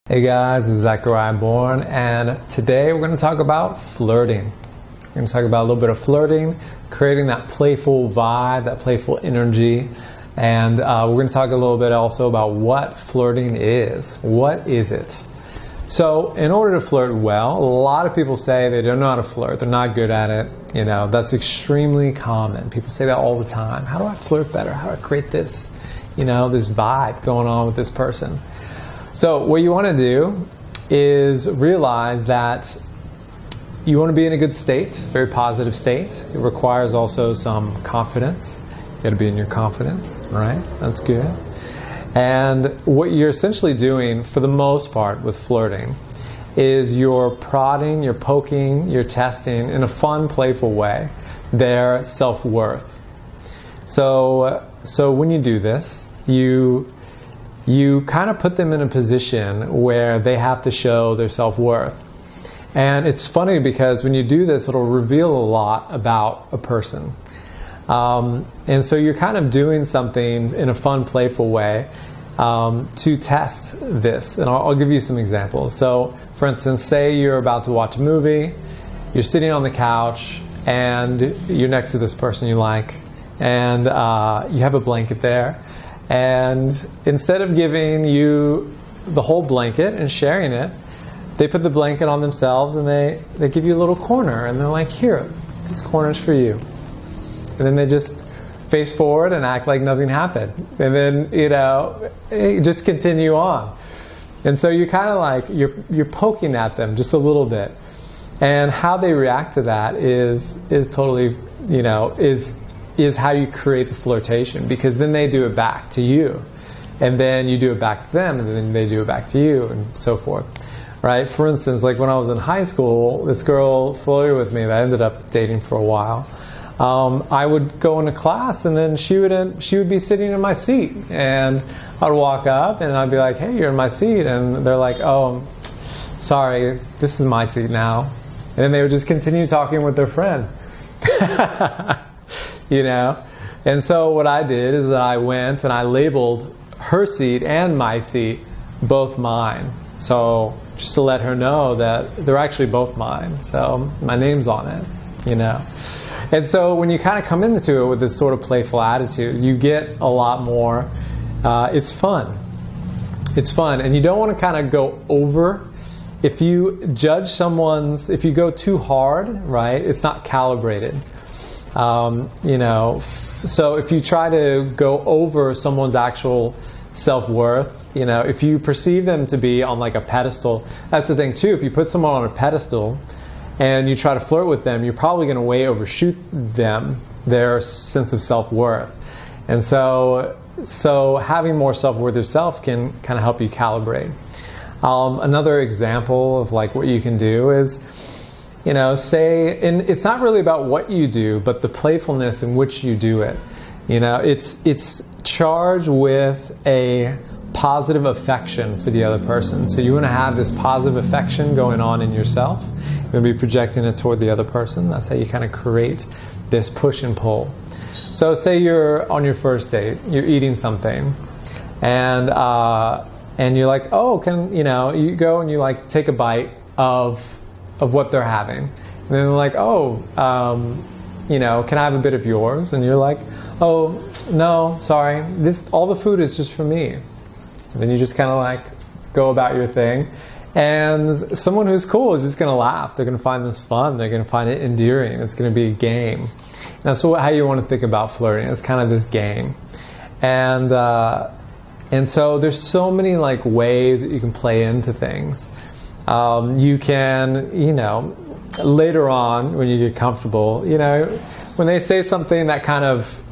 Hey guys, this is Zachariah Bourne, and today we're going to talk about flirting. We're going to talk about a little bit of flirting, creating that playful vibe, that playful energy, and we're going to talk a little bit also about what flirting is. What is it? So, in order to flirt well, a lot of people say they don't know how to flirt, they're not good at it. You know, that's extremely common. People say that all the time. How do I flirt better? How do I create this, this vibe going on with this person? So what you want to do is realize that you want to be in a good state, very positive state. It requires also some confidence. You got to be in your confidence, right? That's good. And what you're essentially doing, for the most part, with flirting, is you're prodding, you're poking, you're testing in a fun, playful way their self-worth. So when you do this, you kind of put them in a position where they have to show their self-worth. And it's funny because when you do this, it'll reveal a lot about a person. And so you're kind of doing something in a fun, playful way to test this. And I'll give you some examples. So, for instance, say you're about to watch a movie, you're sitting on the couch, and you're next to this person you like, and you have a blanket there. And instead of giving you the whole blanket and sharing it, they put the blanket on themselves and they give you a little corner, and they're like, here, this corner's for you. And then they just face forward and act like nothing happened. And then, just continue on. And so you're kind of like, you're poking at them just a little bit. And how they react to that is totally, is how you create the flirtation, because then they do it back to you, and then you do it back to them, and then they do it back to you, and so forth, right? For instance, like when I was in high school, this girl flirted with me that I ended up dating for a while. I would go into class, and then she would be sitting in my seat, and I'd walk up and I'd be like, hey, you're in my seat, and they're like, oh, sorry, this is my seat now. And then they would just continue talking with their friend. And so what I did is that I went and I labeled her seat and my seat both mine. So just to let her know that they're actually both mine. So my name's on it, And so when you kind of come into it with this sort of playful attitude, you get a lot more. It's fun. It's fun. And you don't want to kind of go over. If you judge if you go too hard, right, it's not calibrated. So if you try to go over someone's actual self-worth, if you perceive them to be on like a pedestal, that's the thing too. If you put someone on a pedestal and you try to flirt with them, you're probably going to way overshoot their sense of self-worth. And so having more self-worth yourself can kind of help you calibrate. Another example of like what you can do is, and it's not really about what you do, but the playfulness in which you do it. It's charged with a positive affection for the other person. So you want to have this positive affection going on in yourself. You're going to be projecting it toward the other person. That's how you kind of create this push and pull. So say you're on your first date, you're eating something, and you're like, oh, you go and you like take a bite of what they're having. And then they're like, oh, can I have a bit of yours? And you're like, oh, no, sorry. All the food is just for me. And then you just kind of like go about your thing. And someone who's cool is just going to laugh. They're going to find this fun. They're going to find it endearing. It's going to be a game. And that's how you want to think about flirting. It's kind of this game. And so there's so many like ways that you can play into things. You can, later on when you get comfortable, when they say something that kind of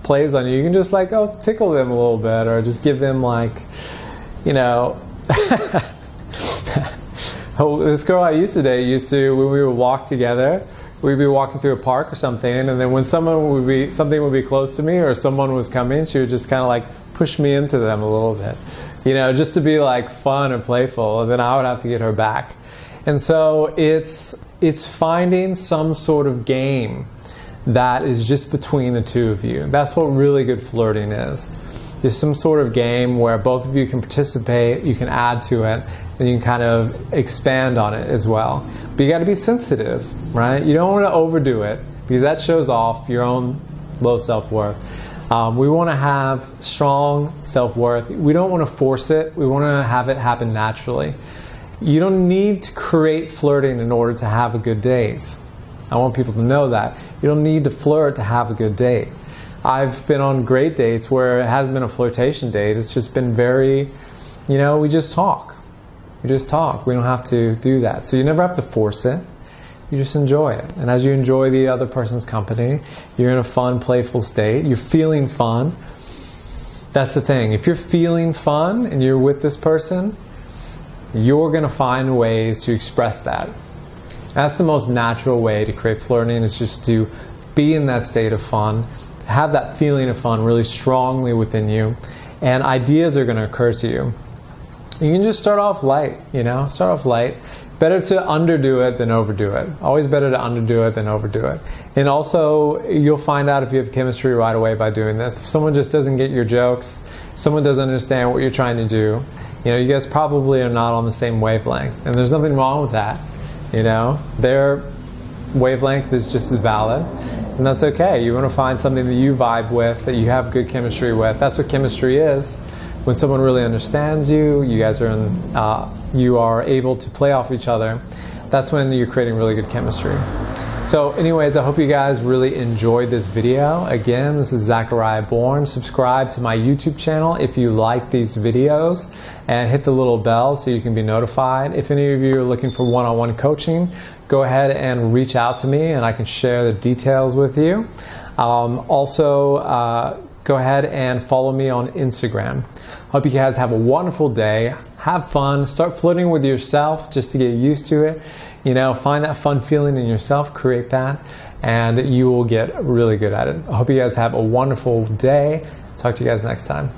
plays on you, you can just like, tickle them a little bit, or just give them like, this girl I used to, when we would walk together, we'd be walking through a park or something, and then when something would be close to me or someone was coming, she would just kind of like push me into them a little bit. Just to be like fun and playful, and then I would have to get her back. And so it's finding some sort of game that is just between the two of you. That's what really good flirting is. There's some sort of game where both of you can participate, you can add to it, and you can kind of expand on it as well. But you got to be sensitive, right? You don't want to overdo it because that shows off your own low self-worth. We want to have strong self-worth. We don't want to force it. We want to have it happen naturally. You don't need to create flirting in order to have a good date. I want people to know that. You don't need to flirt to have a good date. I've been on great dates where it hasn't been a flirtation date. It's just been very, we just talk. We just talk. We don't have to do that. So you never have to force it. You just enjoy it. And as you enjoy the other person's company, you're in a fun, playful state. You're feeling fun. That's the thing. If you're feeling fun and you're with this person, you're going to find ways to express that. That's the most natural way to create flirting, is just to be in that state of fun, have that feeling of fun really strongly within you, and ideas are going to occur to you. You can just start off light, start off light. Better to underdo it than overdo it. Always better to underdo it than overdo it. And also, you'll find out if you have chemistry right away by doing this. If someone just doesn't get your jokes, if someone doesn't understand what you're trying to do, you guys probably are not on the same wavelength. And there's nothing wrong with that. Their wavelength is just as valid. And that's okay. You want to find something that you vibe with, that you have good chemistry with. That's what chemistry is. When someone really understands you, you guys are you are able to play off each other. That's when you're creating really good chemistry. So anyways, I hope you guys really enjoyed this video. Again, this is Zachariah Bourne. Subscribe to my YouTube channel if you like these videos, and hit the little bell so you can be notified. If any of you are looking for one-on-one coaching, go ahead and reach out to me and I can share the details with you. Also, go ahead and follow me on Instagram. Hope you guys have a wonderful day. Have fun. Start flirting with yourself just to get used to it. Find that fun feeling in yourself, create that, and you will get really good at it. I hope you guys have a wonderful day. Talk to you guys next time.